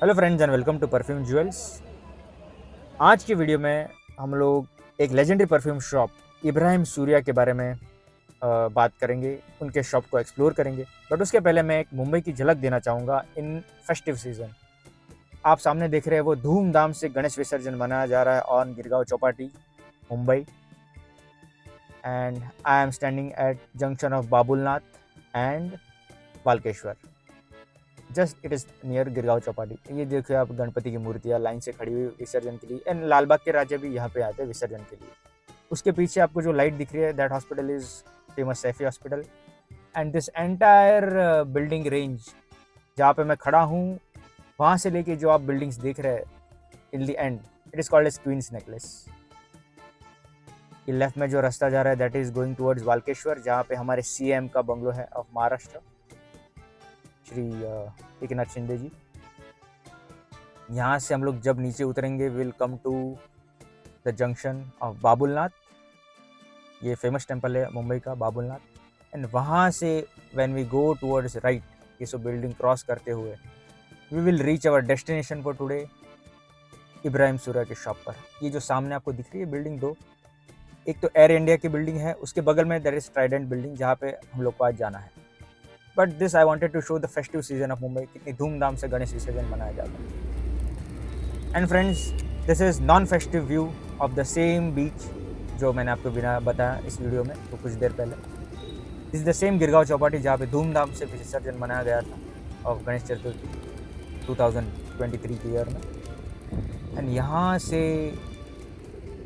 Hello friends and welcome to perfume jewels. आज की video में हम लोग एक legendary perfume shop Ibrahim Surya के बारे में बात करेंगे, उनके शॉप को एक्सप्लोर करेंगे। बट उसके पहले मैं एक मुंबई की झलक देना चाहूँगा इन फेस्टिव सीजन। आप सामने देख रहे हैं वो धूमधाम से गणेश विसर्जन मनाया जा रहा है on Girgaon Chowpatty, Mumbai. And I am standing at junction of Babulnath and Walkeshwar. Just it is near Girgaon Chowpatty. ये देखिए आप, गणपति की मूर्तियाँ लाइन से खड़ी हुई विसर्जन के लिए। एंड लालबाग के राजा भी यहाँ पे आते हैं विसर्जन के लिए। उसके पीछे आपको जो लाइट दिख रही है, that hospital is famous Saifi hospital. And this entire building range जहाँ पे मैं खड़ा हूँ, वहाँ से लेके जो आप बिल्डिंग्स देख रहे हैं in the end, it is called as Queen's Necklace. ये लेफ्ट में जो रास्ता जा रहा है that is going towards Walkeshwar, जहाँ पे हमारे सीएम का बंगलो है ऑफ महाराष्ट्र, श्री एकनाथ शिंदे जी। यहाँ से हम लोग जब नीचे उतरेंगे will come to the junction of Babulnath. ये फेमस टेम्पल है मुंबई का, बाबुलनाथ। एंड वहाँ से when we go towards right, ये सब बिल्डिंग क्रॉस करते हुए we will reach our destination for today, Ibrahim Surya के शॉप पर। ये जो सामने आपको दिख रही है बिल्डिंग दो, एक तो एयर इंडिया की बिल्डिंग है, उसके बगल में दैट इज ट्राइडेंट बिल्डिंग, जहाँ पे हम लोग को आज जाना है। But this I wanted to show the festive season of Mumbai, कितनी धूमधाम से गणेश विसर्जन मनाया जाता है। And friends, this is non festive view of the same beach जो मैंने आपको बिना बताया इस वीडियो में तो कुछ देर पहले। This is the same Girgaon Chowpatty जहाँ पे धूमधाम से विसर्जन मनाया गया था ऑफ गणेश चतुर्थी 2023 के ईयर में। एंड यहाँ से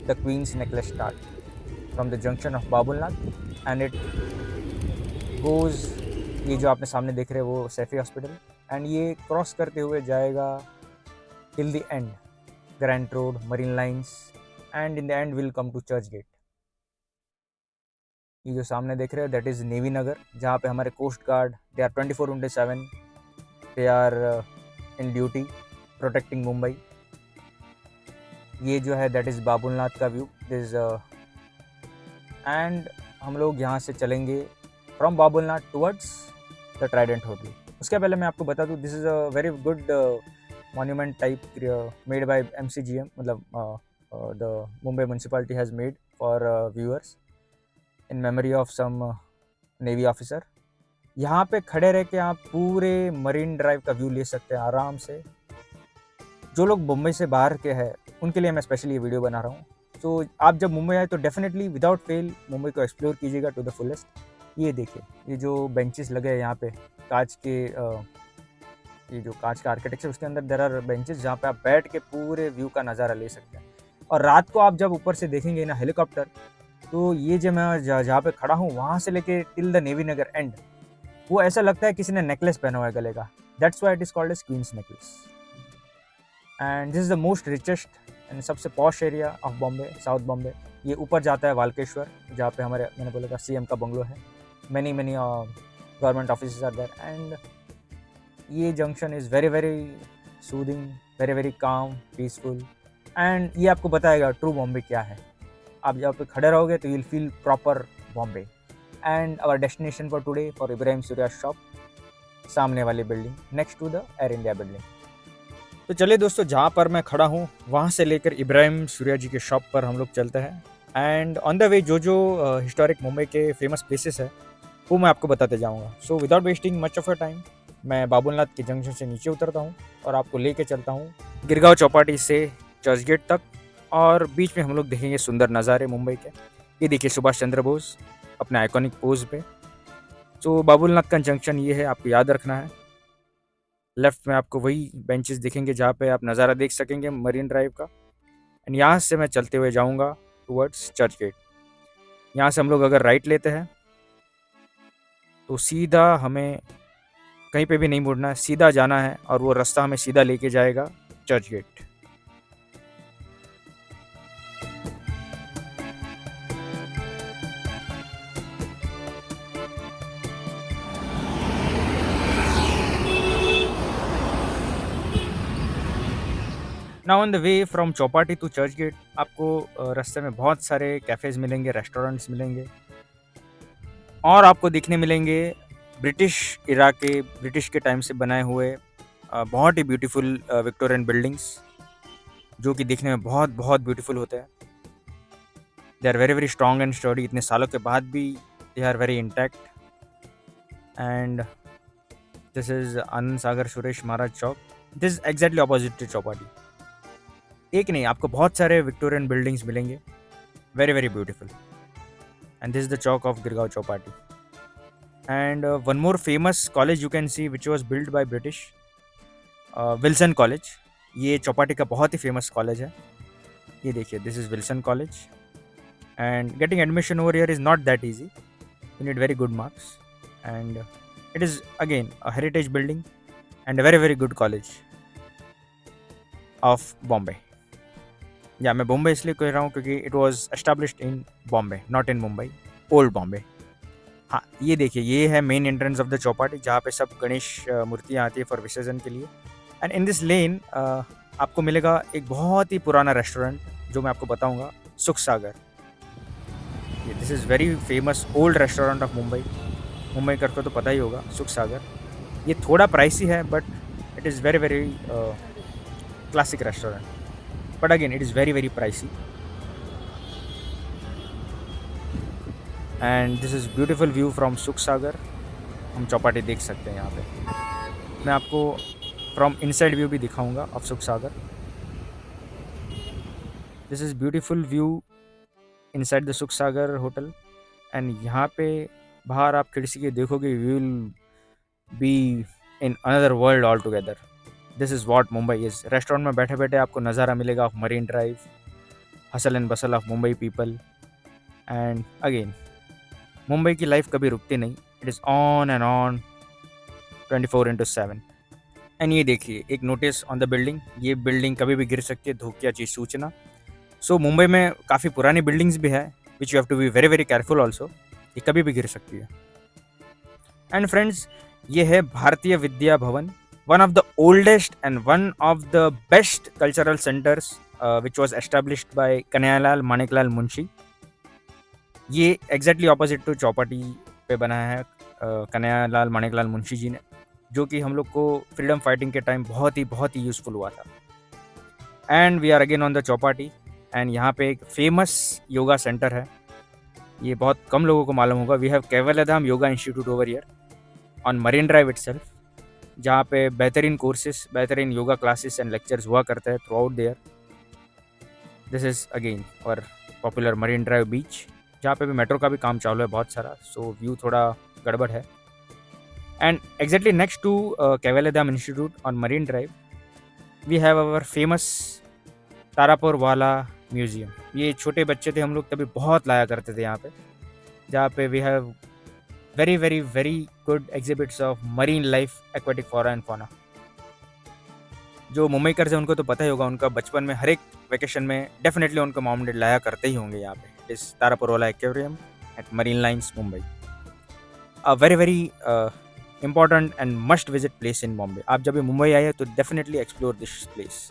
the Queen's Necklace start from the junction of Babulnath and it goes, ये जो आपने सामने देख रहे हैं वो सैफी हॉस्पिटल, एंड ये क्रॉस करते हुए जाएगा till the end, Grant Road, Marine Lines, and in the end we'll come to Church Gate. ये जो सामने देख रहे हैं दैट इज़ नेवी नगर, जहाँ पे हमारे coast guard they are 24/7 they are in duty protecting Mumbai. ये जो है दैट इज़ बाबुलनाथ का व्यू दिस। एंड हम लोग यहाँ से चलेंगे from Babulnath towards the Trident hotel. उसके पहले मैं आपको बता दूँ, this is a very good monument type made by MCGM, मतलब the Mumbai municipality has made for viewers in memory of some Navy officer। यहाँ पे खड़े रह के आप पूरे मरीन ड्राइव का व्यू ले सकते हैं आराम से। जो लोग मुंबई से बाहर के हैं उनके लिए मैं स्पेशली ये वीडियो बना रहा हूँ। तो आप जब मुंबई आए तो डेफिनेटली विदाउट फेल मुंबई को एक्सप्लोर कीजिएगा टू द फुलेस्ट। ये देखिए, ये जो बेंचेस लगे हैं यहाँ पे, कांच के ये जो कांच का आर्किटेक्चर, उसके अंदर देयर आर बेंचेस जहाँ पे आप बैठ के पूरे व्यू का नज़ारा ले सकते हैं। और रात को आप जब ऊपर से देखेंगे ना हेलीकॉप्टर, तो ये जो मैं जहाँ पे खड़ा हूँ वहाँ से लेके till the navy Nagar and, वो ऐसा लगता है किसी ने नेकलेस पहना हुआ है गले का। That's why it is called as Queen's Necklace. And this is the most richest and सबसे posh area of Bombay, south Bombay. ये ऊपर जाता है वालकेश्वर, जहाँ पे हमारे, मैंने बोला था, सीएम का बंगलो है। Many government office are there. And ये junction is very very soothing, very very calm, peaceful. And ये आपको बताएगा ट्रू बॉम्बे क्या है। आप जहाँ पे खड़े रहोगे तो you will feel proper Bombay. And our destination for today for Ibrahim Surya shop, सामने वाली building next to the Air India building. तो चलिए दोस्तों, जहाँ पर मैं खड़ा हूँ वहाँ से लेकर इब्राहिम सूर्या जी के शॉप पर हम लोग चलते हैं। एंड ऑन द वे जो हिस्टोरिक मुंबई के फेमस प्लेसेस है वो मैं आपको बताते जाऊँगा। So without wasting much of your time, मैं बाबुलनाथ के जंक्शन से नीचे उतरता हूँ और आपको लेके चलता हूँ गिरगांव चौपाटी से चर्च गेट तक। और बीच में हम लोग देखेंगे सुंदर नज़ारे मुंबई के। ये देखिए सुभाष चंद्र बोस अपने आइकॉनिक पोज पे। तो बाबुलनाथ का जंक्शन ये है, आपको याद रखना है। लेफ्ट में आपको वही बेंचेस दिखेंगे जहाँ पे आप नज़ारा देख सकेंगे मरीन ड्राइव का। एंड यहाँ से मैं चलते हुए जाऊँगा टूवर्ड्स चर्च गेट। यहाँ से हम लोग अगर राइट लेते हैं तो सीधा हमें कहीं पे भी नहीं मुड़ना है, सीधा जाना है और वो रास्ता हमें सीधा लेके जाएगा Churchgate. Now on the way from Chowpatty to Churchgate आपको रास्ते में बहुत सारे कैफ़ेज़ मिलेंगे, रेस्टोरेंट्स मिलेंगे, और आपको दिखने मिलेंगे ब्रिटिश इरा के, ब्रिटिश के टाइम से बनाए हुए बहुत ही ब्यूटीफुल विक्टोरियन बिल्डिंग्स जो कि दिखने में बहुत बहुत ब्यूटीफुल होते हैं। They are very very strong and sturdy, इतने सालों के बाद भी they are very intact. And this is Anand Sagar Suresh Maharaj Chowk. This is exactly opposite to Chowpatty. एक नहीं, आपको बहुत सारे विक्टोरियन बिल्डिंग्स मिलेंगे, very very beautiful. And this is the Chowk of Girgaon Chowpatty. And one more famous college you can see which was build by British, Wilson college. ये चौपाटी का बहुत ही famous college है। ये देखिए, this is Wilson college. And getting admission over here is not that easy. You need very good marks, and it is again a heritage building and a very very good college of Bombay. या मैं बॉम्बे इसलिए कह रहा हूँ क्योंकि it was established in Bombay, not in Mumbai, old Bombay. हाँ, ये देखिए, ये है main entrance of the Chowpatty जहाँ पे सब गणेश मूर्तियाँ आती है फॉर विसर्जन के लिए। एंड इन दिस लेन आपको मिलेगा एक बहुत ही पुराना रेस्टोरेंट जो मैं आपको बताऊँगा, Sukh Sagar. This is very famous old restaurant of Mumbai. Mumbai करके तो पता ही होगा, सुख सागर। ये थोड़ा प्राइसी है but it is very very classic restaurant, but again it is very very pricey. And this is beautiful view from सुख सागर। हम चौपाटी देख सकते हैं यहाँ पे। मैं आपको फ्रॉम इनसाइड व्यू भी दिखाऊंगा of Sukh Sagar. This is beautiful view inside the Sukh Sagar hotel. And यहाँ पे बाहर आप खिड़की के देखोगे, you will be in another world all together. This is what Mumbai is. Restaurant में बैठे बैठे आपको नज़ारा मिलेगा of marine drive, hustle and Bansal of Mumbai people. And again, Mumbai की लाइफ कभी रुकती नहीं, it is on and on 24/7। And ये देखिए, एक नोटिस ऑन द बिल्डिंग, ये बिल्डिंग कभी भी गिर सकती है, धूप की चीज़ सूचना। सो मुंबई में काफ़ी पुरानी बिल्डिंग्स भी है which you have to be very very careful also, ये कभी भी गिर सकती है। एंड फ्रेंड्स, ये है Bharatiya Vidya Bhavan, one of the oldest and one of the best cultural centres which was established by Kanhaiyalal Maniklal Munshi. ये एग्जैक्टली ऑपोजिट टू चौपाटी पे बना है कन्हैयालाल माणिकलाल मुंशी जी ने, जो कि हम लोग को फ्रीडम फाइटिंग के टाइम बहुत ही यूज़फुल हुआ था। And we are again on the Chowpatty. एंड यहाँ पे एक फेमस योगा सेंटर है, ये बहुत कम लोगों को मालूम होगा। We have Kaivalyadham yoga institute over here on Marine Drive itself, जहाँ पे बेहतरीन कोर्सेज, बेहतरीन योगा क्लासेस एंड लेक्चर्स हुआ करते हैं throughout there. This is again और पॉपुलर मरीन ड्राइव बीच, जहाँ पे भी मेट्रो का भी काम चालू है बहुत सारा, सो व्यू थोड़ा गड़बड़ है। And exactly next to Kaivalyadham institute on Marine Drive we have our famous Taraporewala museum. ये छोटे बच्चे थे हम लोग तभी बहुत लाया करते थे यहाँ पे, जहाँ पे we have very very very good exhibits of marine life, aquatic flora and fauna. जो मुंबईकर हैं उनको तो पता ही होगा, उनका बचपन में हर एक वेकेशन में डेफिनेटली उनको मॉम डैड लाया करते ही होंगे यहाँ पे, इस Taraporewala aquarium at Marine Lines Mumbai. A very very important and must visit place in Bombay। आप जब भी मुंबई आए तो डेफिनेटली एक्सप्लोर दिस प्लेस।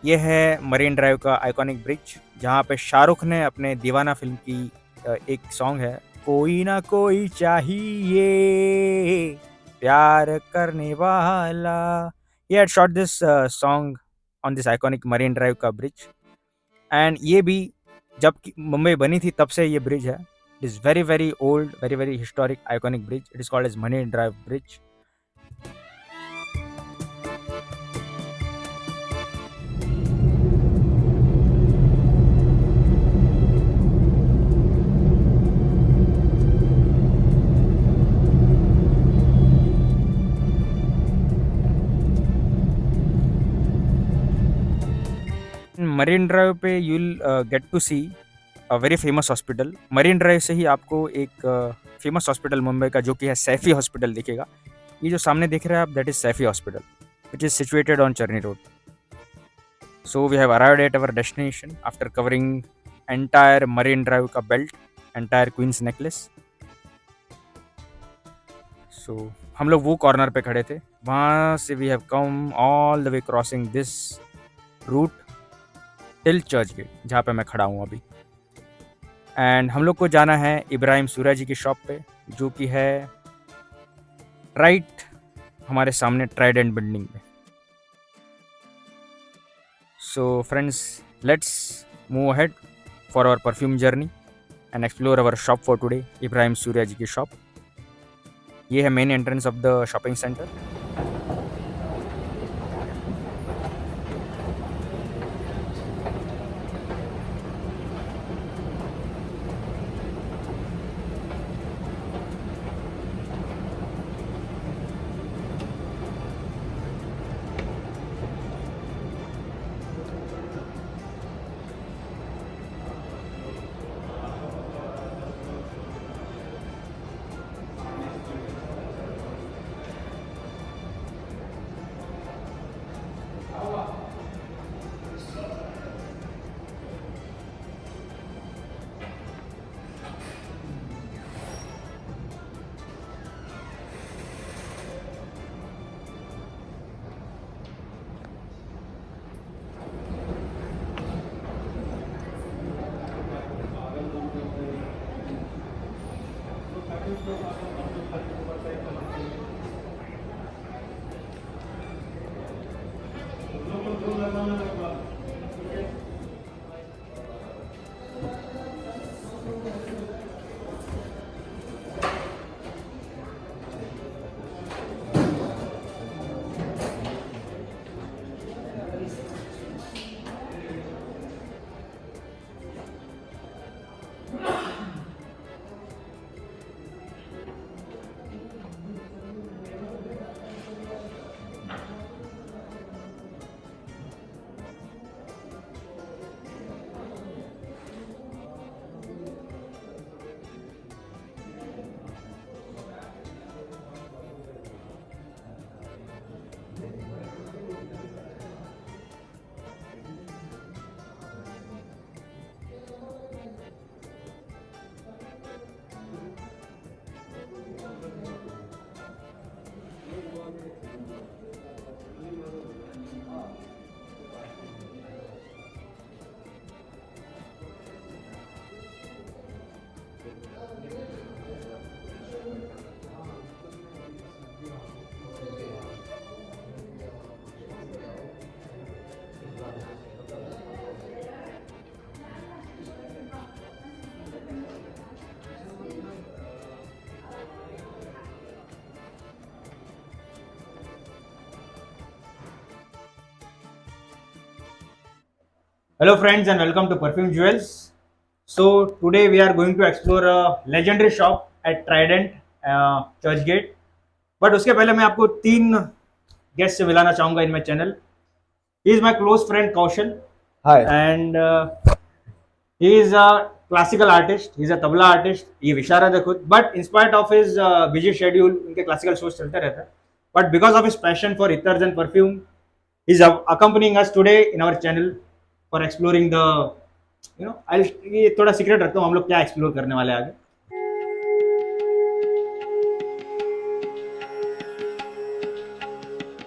ये है मरीन ड्राइव का आइकॉनिक ब्रिज, जहाँ पे शाहरुख ने अपने दीवाना फिल्म की एक सॉन्ग है, कोई ना कोई चाहिए प्यार करने वाला। ये had shot this song on this iconic marine Drive का ब्रिज। एंड ये भी जब मुंबई बनी थी तब से ये ब्रिज है। It is very very old, very very historic, iconic bridge. It is called as Marine Drive Bridge. Marine drive पे you'll get to see very famous hospital. Marine drive से ही आपको एक फेमस हॉस्पिटल मुंबई का जो कि है Saifi hospital दिखेगा। ये जो सामने दिख रहा है आप, that is Saifi hospital which is situated on Charni road. So we have arrived at our destination after covering entire Marine Drive का belt, entire Queen's Necklace. So हम लोग वो कॉर्नर पे खड़े थे, वहाँ से we have come all the way crossing this route till Churchgate, जहाँ पे मैं खड़ा हूँ अभी। एंड हम लोग को जाना है इब्राहिम सूर्या जी की शॉप पे, जो कि है राइट हमारे सामने ट्राइडेंट बिल्डिंग में। So friends, let's move ahead for our perfume journey and explore our shop for today, Ibrahim Surya ji की शॉप। ये है main entrance of the shopping centre. Hello friends and welcome to Perfume Jewels. So today we are going to explore a legendary shop at Trident, Churchgate. But उसके पहले मैं आपको 3 guest से मिलाना चाहूंगा in my channel. He is my close friend Kaushal. Hi. And he is a classical artist. He is a tabla artist. ये विशारद है खुद. But in spite of his busy schedule, इनके classical shows चलते रहता है. But because of his passion for ittars and perfume, he is accompanying us today in our channel for exploring the, ये थोड़ा secret रखता हूँ हम लोग क्या एक्सप्लोर करने वाले आगे.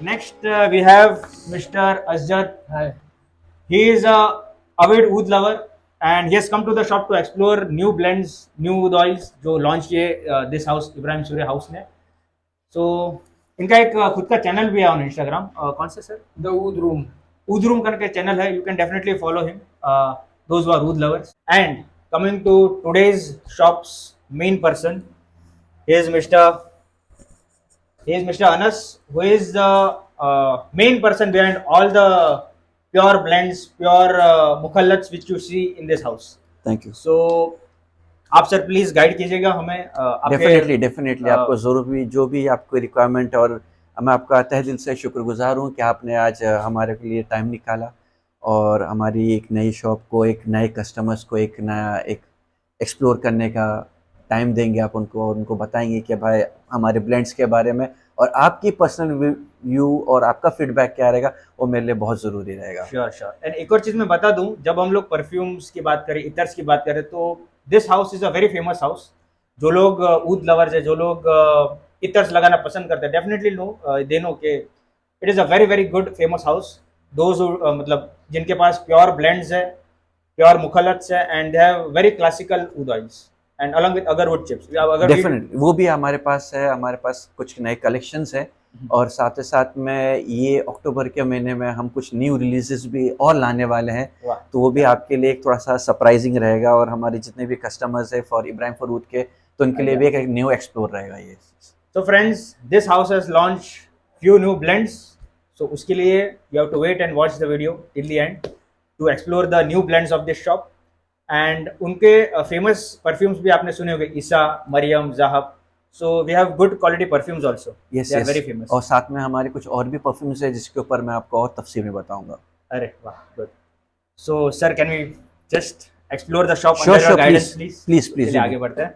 Next we have Mr. Asjad. Hi. He is a avid oud lover and he has come to the shop to explore new blends, new oud oils जो लॉन्च किए this house, Ibrahim Surya house ने. So इनका एक खुद का channel भी है on Instagram. कौन सा sir? The Oud Room. Oud Room करके चैनल है. You can definitely follow him. Those who are oud lovers. And coming to today's shop's main person, he is Mr. Anas, who is the main person behind all the pure blends, pure mukhallats which you see in this house. Thank you. So आप sir please guide कीजिएगा हमें. Definitely आपको जरूर भी जो भी आपको requirement, और मैं आपका तहे दिल से शुक्रगुजार हूँ कि आपने आज हमारे लिए टाइम निकाला और हमारी एक नई शॉप को, एक नए कस्टमर्स को एक नया एक एक्सप्लोर करने का टाइम देंगे आप उनको, और उनको बताएंगे कि भाई हमारे ब्लेंड्स के बारे में, और आपकी पर्सनल व्यू और आपका फीडबैक क्या रहेगा वो मेरे लिए बहुत ज़रूरी रहेगा. श्योर. एंड एक और चीज़ मैं बता दूं, जब हम लोग परफ्यूम्स की बात करें, इतर्स की बात करें, तो this house is a very famous house. जो लोग ऊद लवर्स है, जो लोग इतर्स लगाना पसंद करते हैं, डेफिनेटली दे नो कि it is a very very good famous house. Those मतलब जिनके पास प्योर ब्लेंड्स है, प्योर मुखलत्स है, and they have very classical oud oils and along with agarwood chips. Definitely वो भी हमारे पास है. हमारे पास कुछ नए कलेक्शंस है और साथ ही साथ में ये अक्टूबर के महीने में हम कुछ न्यू रिलीजेस भी और लाने वाले हैं, तो वो भी आपके लिए एक थोड़ा सा सरप्राइजिंग रहेगा, और हमारे जितने भी कस्टमर्स है फॉर इब्राहिम फरूद के, तो उनके लिए भी एक न्यू एक्सप्लोर रहेगा ये। So friends, this house has launched few new blends. So उसके लिए you have to wait and watch the video till the end to explore the new blends of this shop. And उनके famous perfumes भी आपने सुने होंगे, ईसा, Maryam, ज़ाहब. So we have good quality perfumes also. Yes, They are yes. very famous. और साथ में हमारे कुछ और भी परफ्यूम्स है जिसके ऊपर मैं आपको और तफसील में बताऊंगा। अरे वाह, good. So sir, can we just explore the shop Sure, under your sure, guidance, please. please? Please. चलिए आगे बढ़ते हैं.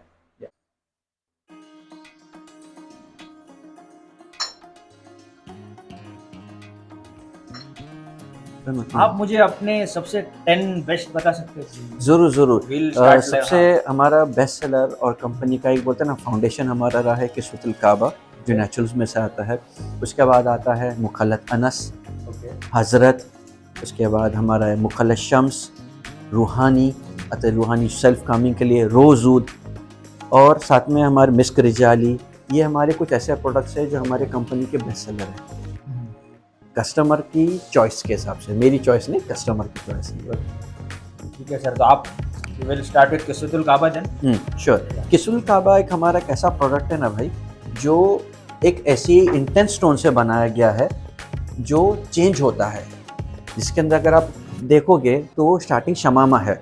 आप मुझे अपने सबसे 10 बेस्ट बता सकते हो? ज़रूर ज़रूर। We'll start सबसे हमारा बेस्ट सेलर और कंपनी का एक बोलते हैं ना फाउंडेशन हमारा रहा है किस्वतुल काबा, जो नेचुरल्स में से आता है। उसके बाद आता है मुखल्लत अनस, हज़रत, उसके बाद हमारा है मुखल्लत शम्स, रूहानी, अतः रूहानी सेल्फ कामिंग के लिए रोज़ूद, और साथ में हमारे मिस्क रिजाली। ये हमारे कुछ ऐसे प्रोडक्ट्स हैं जो हमारे कंपनी के बेस्ट सेलर हैं, कस्टमर की चॉइस के हिसाब से, मेरी चॉइस नहीं, कस्टमर की चॉइस। ठीक है सर, तो आप विल स्टार्ट विद किस्वतुल काबा देन। श्योर। किस्वतुल काबा एक हमारा एक ऐसा प्रोडक्ट है ना भाई, जो एक ऐसी इंटेंस स्टोन से बनाया गया है जो चेंज होता है, जिसके अंदर अगर आप देखोगे तो स्टार्टिंग शमामा है,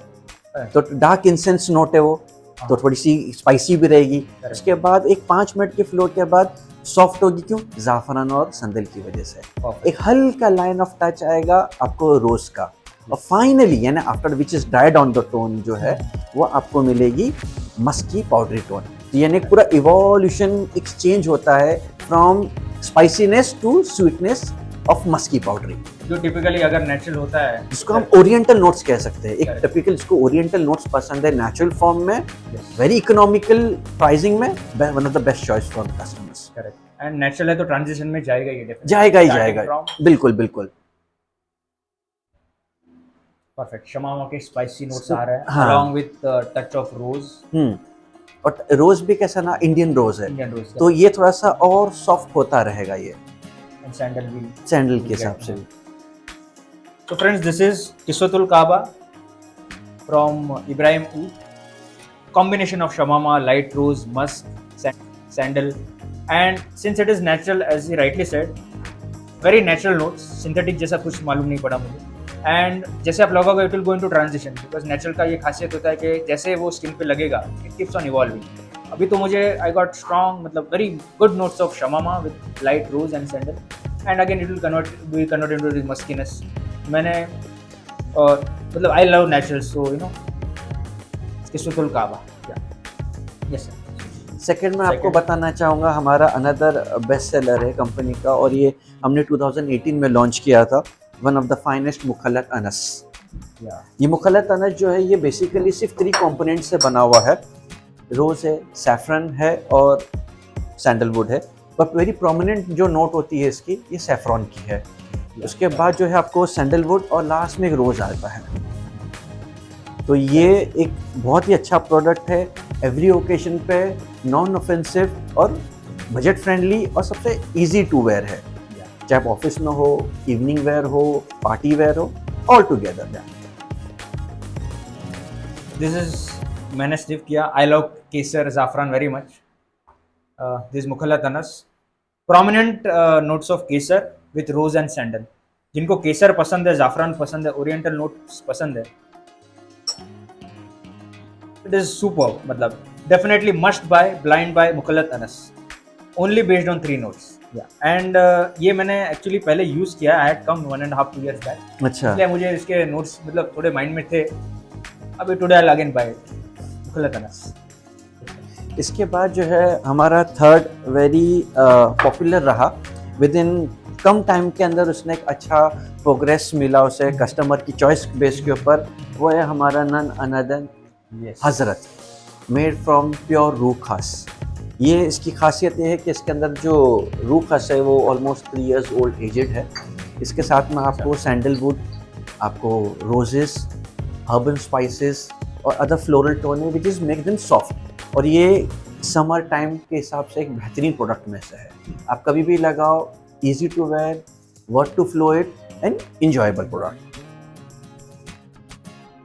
तो डार्क इंसेंस नोट है वो, तो थोड़ी सी स्पाइसी भी रहेगी। उसके बाद एक 5 मिनट के फ्लो के बाद सॉफ्ट होगी, क्यों? ज़ाफ़रान और संदल की वजह से। एक हल्का लाइन ऑफ टच आएगा आपको रोज का, और फाइनली यानी after which is died on the tone जो है वो आपको मिलेगी मस्क की पाउडरी टोन। तो यानी पूरा इवोल्यूशन एक्सचेंज होता है from spiciness to sweetness of musk की पाउडरी, जो टिपिकली अगर नेचुरल होता है, जिसको हम ओरिएंटल नोट्स कह सकते हैं। एक टिपिकल जिसको ओरिएंटल नोट्स पसंद है नेचुरल फॉर्म में, वेरी इकोनॉमिकल प्राइसिंग में, one of the best choice for customers. Correct. And natural है तो ट्रांजिशन में जाएगा ही, जाएगा ही जाएगा, बिल्कुल बिल्कुल। परफेक्ट। शमामा के स्पाइसी नोट्स आ रहे हैं along with touch of rose। और रोज भी कैसा ना, इंडियन रोज है, इंडियन रोज, तो ये थोड़ा सा और सॉफ्ट होता रहेगा ये, सैंडल भी, सैंडल के हिसाब से भी। So friends, this is Kiswatul Kaaba from Ibrahim Oud. Combination of shamama, light rose, musk, sandal, and since it is natural, as he rightly said, very natural notes. Synthetic जैसा कुछ मालूम नहीं पड़ा मुझे। And जैसे आप लगाओगे, it will go into transition, because natural का ये खासियत होता है कि जैसे वो स्किन पे लगेगा, it keeps on evolving. अभी तो मुझे I got strong, मतलब very good notes of shamama with light rose and sandal, and again it will convert into the muskiness. मैंने मतलब I love natural, so you know किस्वतुल काबा। Yes sir. Second में आपको बताना चाहूँगा हमारा अनदर बेस्ट सेलर है कंपनी का, और ये हमने 2018 में लॉन्च किया था, वन ऑफ द फाइनेस्ट मुखल्लत अनस। ये मुखल्लत अनस जो है ये बेसिकली सिर्फ 3 कंपोनेंट से बना हुआ है, रोज़ है, सैफरन है और सैंडलवुड है, बट वेरी प्रोमिनेंट जो नोट होती है इसकी, ये सैफरॉन की है। उसके बाद जो है आपको सैंडलवुड, और लास्ट में एक रोज़ आता है। तो ये एक बहुत ही अच्छा प्रोडक्ट है, एवरी ओकेजन पे नॉन ऑफेंसिव और बजट फ्रेंडली, और सबसे इजी टू वेयर है, चाहे ऑफिस में हो, इवनिंग वेयर हो, पार्टी वेयर हो, ऑल टुगेदर। दिस इज मैंने स्निफ किया, आई लव केसर ज़ाफ़रान वेरी मच। दिस मुखल्लत अनस, प्रोमिनेंट नोट्स ऑफ केसर विथ रोज एंड सैंडल। जिनको केसर पसंद है, ज़ाफ़रान पसंद है, ओरिएंटल नोट्स पसंद है, इट इज सुपर। मतलब definitely must buy, blind buy मुखल्लत Anas, only based on 3 notes. And ये मैंने एक्चुअली पहले यूज़ किया, I had come 1.5-2 years back. अच्छा, इसलिए मुझे इसके नोट्स मतलब थोड़े माइंड में थे। अभी टुडे आई अगेन बाय मुखल्लत अनस। इसके बाद जो है हमारा थर्ड वेरी पॉपुलर रहा, विद इन कम टाइम के अंदर उसने एक अच्छा प्रोग्रेस मिला उसे कस्टमर की चॉइस बेस के ऊपर, वो है हमारा नन अनदर हज़रत, मेड फ्रॉम प्योर रूह खास। ये इसकी खासियत ये है कि इसके अंदर जो रूह खास है वो ऑलमोस्ट 3 years ओल्ड एजेड है। इसके साथ में आपको सैंडलवुड, आपको रोजेस, हर्बल स्पाइसेस और अदर फ्लोरल टोन है which is make them soft. और ये समर टाइम के हिसाब से एक बेहतरीन प्रोडक्ट में से है। आप कभी भी लगाओ, easy to wear, worth to flow it and enjoyable product.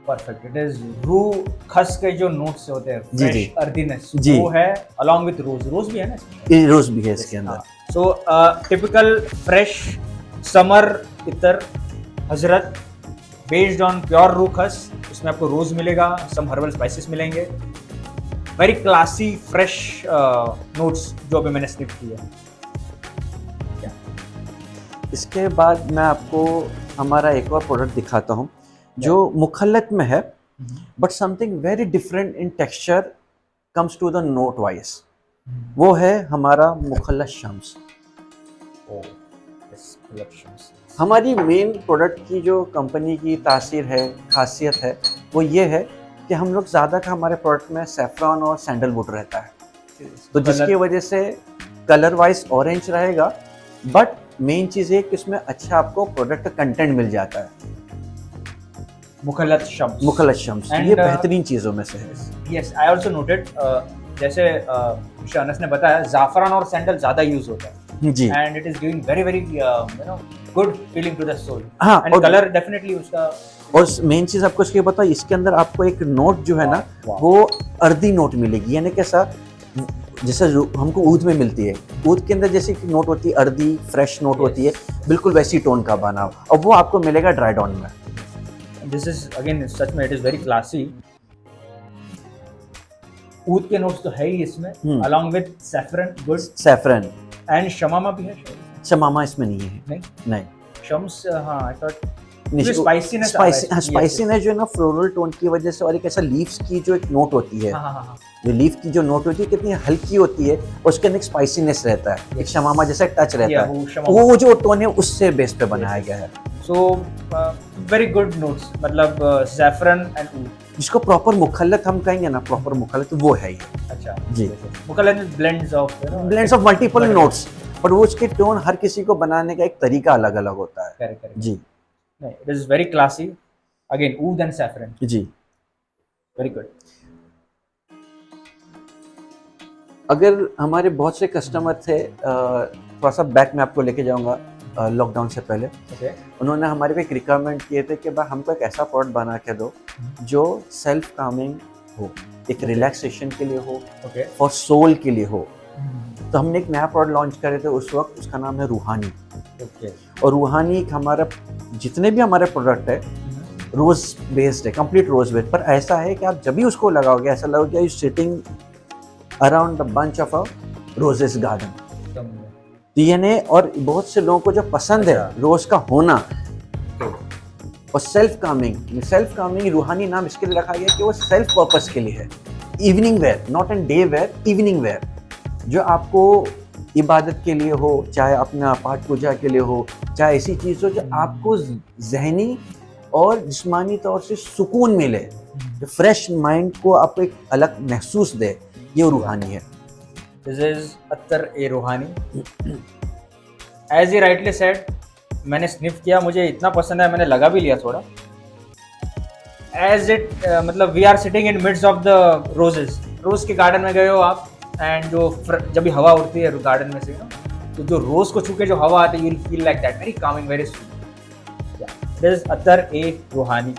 Perfect. It is रू खस के जो नोट्स होते हैं, जी, फ्रेश जी। अर्दीनेस, जी। वो है अलोंग विद रोज। रोज भी है ना इसमें? ये रोज भी है इसके अंदर। सो टिपिकल फ्रेश समर इतर हजरत बेस्ड ऑन प्योर रू खस। इसमें आपको रोज मिलेगा, सम हर्बल स्पाइसेस मिलेंगे, वेरी क्लासी फ्रेश नोट्स जो अभी मैंने स्निफ किया। इसके बाद मैं आपको हमारा एक और प्रोडक्ट दिखाता हूँ जो मुखल्लत में है, but something very different in texture comes to the note wise. वो है हमारा मुखल्लत शम्स। हमारी मेन प्रोडक्ट की जो कंपनी की तासीर है, खासियत है, वो ये है कि हम लोग ज़्यादा का हमारे प्रोडक्ट में सैफरॉन और सैंडलवुड रहता है, तो जिसकी वजह से कलर वाइज ऑरेंज रहेगा, बट मेन चीज़ है कि उसमें अच्छा आपको प्रोडक्ट का कंटेंट मिल जाता है। मुखल्लत शम्स। मुखल्लत शम्स ये बेहतरीन चीज़ों में से है। यस, आई ऑल्सो नोटेड, जैसे अनस ने बताया, जाफरान और सैंडल ज़्यादा यूज होता है जी, and it is giving very very good feeling to the soul. हाँ, एंड कलर डेफिनेटली उसका। और मेन चीज़ आपको इसके बताओ, इसके अंदर आपको एक नोट जो है ना, वो अर्दी नोट मिलेगी, यानी कैसा, जैसे हमको ऊद में मिलती है, ऊद के अंदर जैसे कि नोट होती है अर्दी फ्रेश नोट होती है, बिल्कुल वैसी टोन का बना, और वो आपको मिलेगा ड्राई डाउन में। दिस इज अगेन सच में it is very classy. Oud के नोट्स तो है ही इसमें, along with saffron, good, saffron and शमामा भी है शायद। शमामा इसमें नहीं है। नहीं शम्स, हाँ आई थॉट स्पाइसीनेस जो है ना, फ्लोरल टोन की वजह से, और एक ऐसा लीव्स की जो एक नोट होती है, जो लीफ की जो नोट होती है कितनी हल्की होती है, उसके अंदर एक स्पाइसीनेस रहता है, एक शमामा जैसा टच रहता है, वो जो टोन है उससे बेस पे बनाया गया है। सो वेरी गुड नोट्स, मतलब सैफरन एंड ऊद, जिसको प्रॉपर मुखल्लत हम कहेंगे ना, प्रॉपर मुखल्लत वो है ये। अच्छा जी, मुखल्लत ब्लेंड्स ऑफ मल्टीपल नोट्स, पर वो उसके टोन हर किसी को बनाने का एक तरीका अलग अलग होता है। करेक्ट जी, नहीं, it is very classy, again oud and saffron, जी, वेरी गुड। अगर हमारे बहुत से कस्टमर थे, थोड़ा सा बैक में आपको लेके जाऊंगा, लॉकडाउन से पहले उन्होंने हमारे को एक रिक्वायरमेंट किए थे कि भाई हमको एक ऐसा प्रोडक्ट बना के दो जो सेल्फ कामिंग हो, एक रिलैक्सेशन के लिए हो, और सोल के लिए हो। तो हमने एक नया प्रोडक्ट लॉन्च करे थे उस वक्त, उसका नाम है रूहानी। और रूहानी एक हमारा, जितने भी हमारे प्रोडक्ट है रोज बेस्ड है, कंप्लीट रोज बेस्ड, पर ऐसा है कि आप जब भी उसको लगाओगे ऐसा लगेगा you sitting around the bunch of a roses garden. तो यानी, और बहुत से लोगों को जो पसंद है रोज का होना, और सेल्फ कामिंग रूहानी नाम इसके लिए रखा गया कि वो सेल्फ पर्पस के लिए है, evening wear, not an day wear, evening wear, जो आपको इबादत के लिए हो, चाहे अपना पाठ पूजा के लिए हो, चाहे ऐसी चीज़ हो जो आपको जहनी और जिस्मानी तौर से सुकून मिले, जो फ्रेश माइंड को आपको एक अलग महसूस दे, ये रूहानी है। दिस इज अत्तर ए रूहानी। एज ही राइटली सेड, मैंने स्निफ किया, मुझे इतना पसंद है, मैंने लगा भी लिया थोड़ा। एज इट मतलब we are sitting in midst of the roses, rose के गार्डन में गए हो आप, एंड जो जब भी हवा उड़ती है गार्डन में से तो जो रोज को छू के जो हवा आती है, you will feel like that, very calming, very soothing. This is अत्तर ए रूहानी।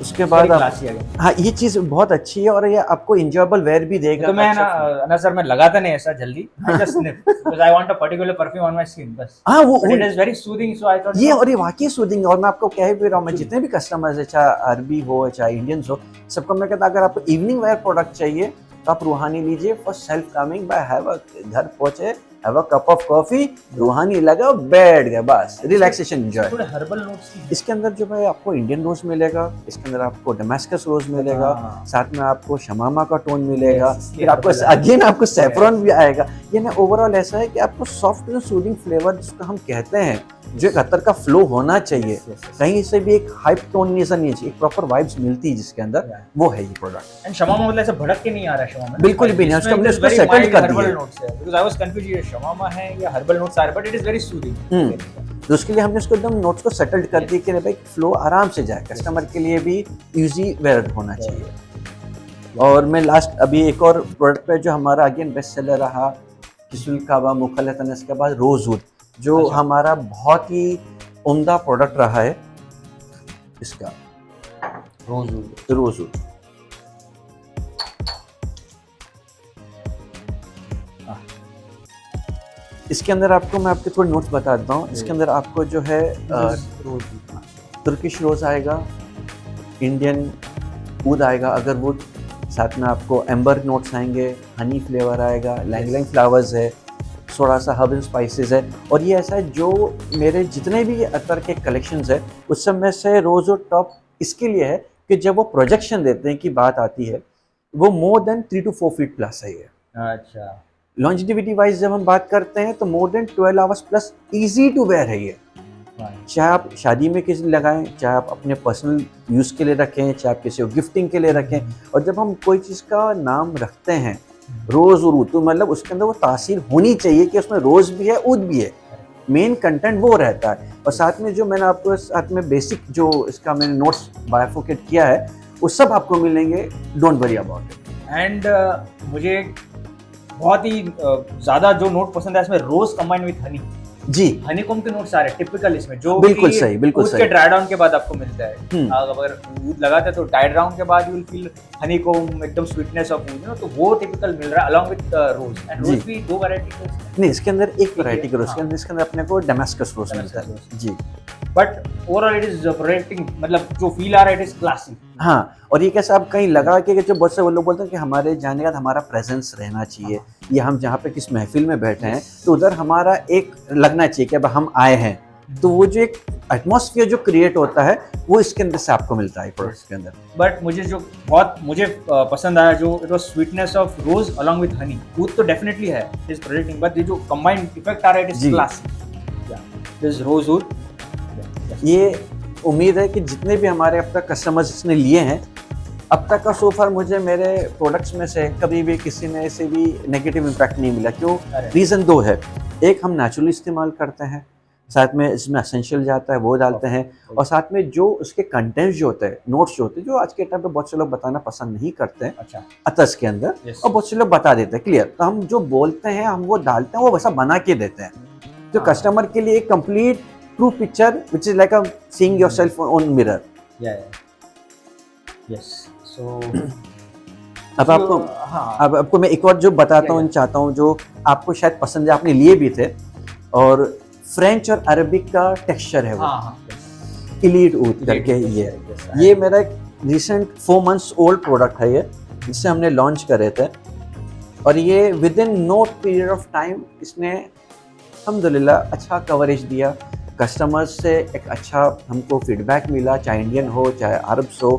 उसके बाद हाँ, ये चीज़ बहुत अच्छी है और ये आपको इंजॉयबल वेयर भी देगा। तो मैं ना सर, मैं लगाता नहीं ऐसा जल्दी, I just sniff because I want a particular perfume on my skin बस। हाँ, वो it is very soothing, so I thought ये, और ये वाकई सूदिंग। और मैं आपको कह भी रहा हूँ, मैं जितने भी कस्टमर्स है, चाहे अरबी हो चाहे इंडियंस हो, सबको मैं कहता, अगर आपको इवनिंग वेयर प्रोडक्ट चाहिए तो आप रूहानी लीजिए for self calming. By have a, घर पहुंचे, have a cup of coffee, Roohani लगाओ, बैठ गए, बस रिलैक्सेशन एंजॉय। थोड़े हर्बल नोट्स इसके अंदर जो है आपको इंडियन रोज मिलेगा, इसके अंदर आपको डमास्कस रोज मिलेगा, साथ में आपको शमामा का टोन मिलेगा, फिर आपको अगेन आपको सैफरॉन भी आएगा। यानी ओवरऑल ऐसा है कि आपको सॉफ्ट एंड सूदिंग फ्लेवर जिसको हम कहते हैं, जो एक अत्तर का फ्लो होना चाहिए, कहीं से भी एक हाइप टोन नहीं, ऐसा नहीं चाहिए, एक प्रॉपर वाइब्स मिलती है जिसके अंदर, वो है ये प्रोडक्ट। एंड शमामा मतलब ऐसे भड़क के नहीं आ रहा है शमामा, बिल्कुल भी नहीं, उसको हमने इसको सेटल कर दिया है, बिकॉज़ आई वाज कंफ्यूज्ड, ये शमामा है या हर्बल नोट्स आ रहे, but it is very soothing. तो उसके लिए हमने उसको एकदम नोट्स को सेटल्ड कर दिया कि भाई फ्लो आराम से जाए, कस्टमर के लिए भी इजी वेयर होना चाहिए। और मैं लास्ट अभी एक और प्रोडक्ट पे जो हमारा अगेन बेस्ट सेलर रहा, किस्मुल काबा मुखल्लत अनस के बाद रोजवुड, जो अच्छा। हमारा बहुत ही उम्दा प्रोडक्ट रहा है इसका, रोजवुड। इसके अंदर आपको मैं आपके थोड़े नोट्स बता देता हूँ। इसके अंदर आपको जो है तुर्किश रोज़ आएगा, इंडियन ऊद आएगा अगर वुड, साथ में आपको एम्बर नोट्स आएंगे, हनी फ्लेवर आएगा, लैंग लैंग फ्लावर्स है, थोड़ा सा हर्ब एंड स्पाइसेस है। और ये ऐसा है जो मेरे जितने भी अतर के कलेक्शंस है उस सब में से रोज़ और टॉप इसके लिए है कि जब वो प्रोजेक्शन देते हैं की बात आती है, वो more than 3 to 4 feet plus है ये। अच्छा। लॉन्जिविटी वाइज जब हम बात करते हैं तो more than 12 hours plus easy to wear है ये। चाहे आप शादी में किसी लगाएं, चाहे आप अपने पर्सनल यूज़ के लिए रखें, चाहे आप किसी को गिफ्टिंग के लिए रखें। और जब हम कोई चीज़ का नाम रखते हैं रोज़ और ऊद, तो मतलब उसके अंदर वो तासीर होनी चाहिए कि उसमें रोज़ भी है, ऊद भी है, मेन कंटेंट वो रहता है। और साथ में जो मैंने आपको साथ में बेसिक जो इसका मैंने नोट्स बायफोकेट किया है वो सब आपको मिलेंगे, don't worry about it. And मुझे बहुत ही ज़्यादा जो नोट पसंद है इसमें रोज कंबाइन विद हनी। जी, हनीकॉम के नोट्स आ रहे हैं टिपिकल इसमें, जो बिल्कुल सही, बिल्कुल सही। के ड्राई डाउन के बाद आपको मिलता है। अगर ऊद लगाते हैं तो ड्राई डाउन के बाद यू विल फील हनीकॉम, एकदम स्वीटनेस ऑफ ऊद, तो वो टिपिकल मिल रहा है अलोंग विद रोज। एंड रोज भी दो वैरायटी के नहीं, इसके अंदर एक वैरायटी का रोज, इसके अंदर अपने को डेमास्कस रोज मिलता है जी। But overall it is projecting, मतलब जो फील आ रहा है इट इज क्लासिक। हाँ, और ये कैसे आप कहीं लगा के जो बहुत से वो लोग बोलते हैं कि हमारे जाने के बाद हमारा प्रेजेंस रहना चाहिए, या हम जहाँ पे किस महफिल में बैठे हैं तो उधर हमारा एक लगना चाहिए कि अब हम आए हैं, तो वो जो एक एटमॉस्फेयर जो क्रिएट होता है वो इसके अंदर से आपको मिलता है प्रोडक्ट्स के अंदर। बट मुझे जो बहुत पसंद आया, जो it was sweetness of rose along with honey. Oud तो डेफिनेटली है इज प्रोजेक्टिंग, बट ये जो कंबाइंड इफेक्ट आ रहा है इट इज क्लासिक। या दिस रोज ऊद। ये उम्मीद है कि जितने भी हमारे अब तक कस्टमर्स इसने लिए हैं अब तक का सो फार, मुझे मेरे प्रोडक्ट्स में से कभी भी किसी में से भी नेगेटिव इम्पैक्ट नहीं मिला। क्यों? रीज़न दो है। एक, हम नेचुरली इस्तेमाल करते हैं, साथ में इसमें एसेंशियल जाता है वो डालते हैं, और साथ में जो उसके कंटेंट्स जो होते हैं, नोट्स जो होते हैं, जो आज के टाइम पे बहुत से लोग बताना पसंद नहीं करते हैं अतस के अंदर, और बहुत से लोग बता देते हैं क्लियर, तो हम जो बोलते हैं हम वो डालते हैं, वो वैसा बना के देते हैं, तो कस्टमर के लिए एक complete true picture which is like a seeing yourself on mirror. Yes. So अब आपको अब आपको मैं एक और जो बताता हूँ, चाहता हूँ जो आपको शायद पसंद है, आपने लिए भी थे, और फ्रेंच और अरबिक का टेक्सचर है वो, इलीट ऊद करके। ये मेरा एक रिसेंट 4 months ओल्ड प्रोडक्ट है ये, जिससे हमने लॉन्च करे थे, और ये within no period of time इसने अल्हम्दुलिल्लाह अच्छा कवरेज दिया। कस्टमर्स से एक अच्छा हमको फीडबैक मिला, चाहे इंडियन हो चाहे अरब्स हो,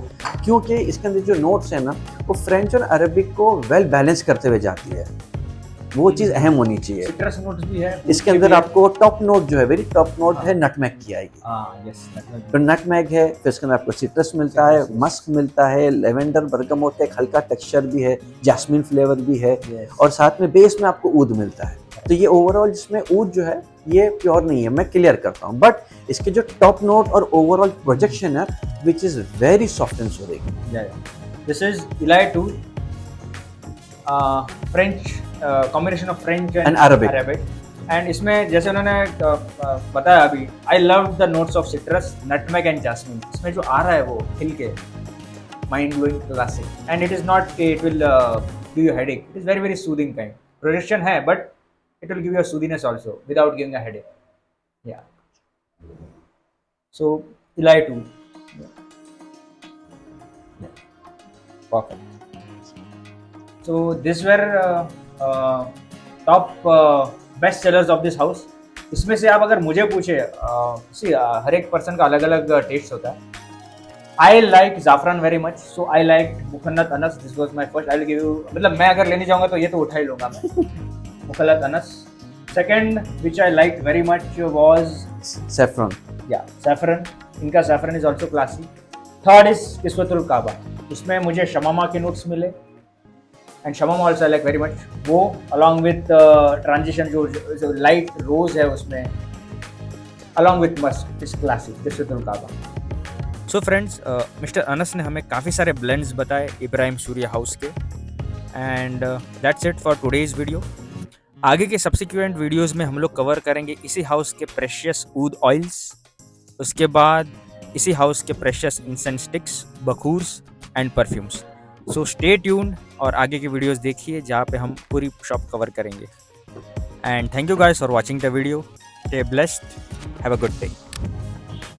क्योंकि इसके अंदर जो नोट्स है ना वो फ्रेंच और अरबिक को वेल बैलेंस करते हुए जाती है, वो चीज़ अहम होनी चाहिए। सिट्रस नोट्स भी है इसके अंदर। आपको टॉप नोट जो है, वेरी टॉप नोट है, नटमेग की आएगी। तो नटमेग है, फिर इसके अंदर आपको सिट्रस मिलता है, मस्क मिलता है, लेवेंडर, बरगमोट, एक हल्का टेक्सचर भी है, जैस्मिन फ्लेवर भी है, और साथ में बेस में आपको ऊद मिलता है। तो ये ओवरऑल जिसमें ऊद जो है ये प्योर नहीं है, मैं क्लियर करता हूँ, बट इसके जो टॉप नोट और ओवरऑल प्रोजेक्शन है which is very soft and soothing. This is elite oud, French combination of French and Arabic. And इसमें जैसे उन्होंने बताया अभी, I love the notes of citrus, nutmeg and jasmine. इसमें जो आ रहा है वो खिल के mind blowing classic, and it is not it will give you headache, it is very very soothing kind projection है, but it will give you a soothiness also without giving a headache. Yeah. So Elite Wood. Perfect. So these were top best sellers of this house. इसमें से आप अगर मुझे पूछे, हर एक person का अलग अलग टेस्ट होता है। I like Zafran very much, so I liked मुखन्नत Anas. This was my first. I will give you, मतलब मैं अगर लेने जाऊँगा तो ये तो उठा ही लूँगा मैं। मुखल्लत Anas. Second, which I liked very much, was saffron. Yeah, saffron. इनका saffron is also classy. Third is किस्वतुल काबा. इसमें मुझे शमामा के नोट्स मिले, and शमामा also I like very much. वो along with transition जो light rose है उसमें, along with musk is classy किस्वतुल काबा. सो फ्रेंड्स, मिस्टर अनस ने हमें काफ़ी सारे ब्लेंड्स बताए इब्राहिम सूर्या हाउस के, and that's it for today's video. आगे के सब्सिक्वेंट वीडियोस में हम लोग कवर करेंगे इसी हाउस के प्रेशियस ऊद ऑयल्स, उसके बाद इसी हाउस के प्रेशियस इंसेंस स्टिक्स, बखूर्स and perfumes. So stay tuned और आगे की वीडियोस देखिए जहाँ पे हम पूरी शॉप कवर करेंगे। And thank you guys for watching the video. Stay blessed, have a good day.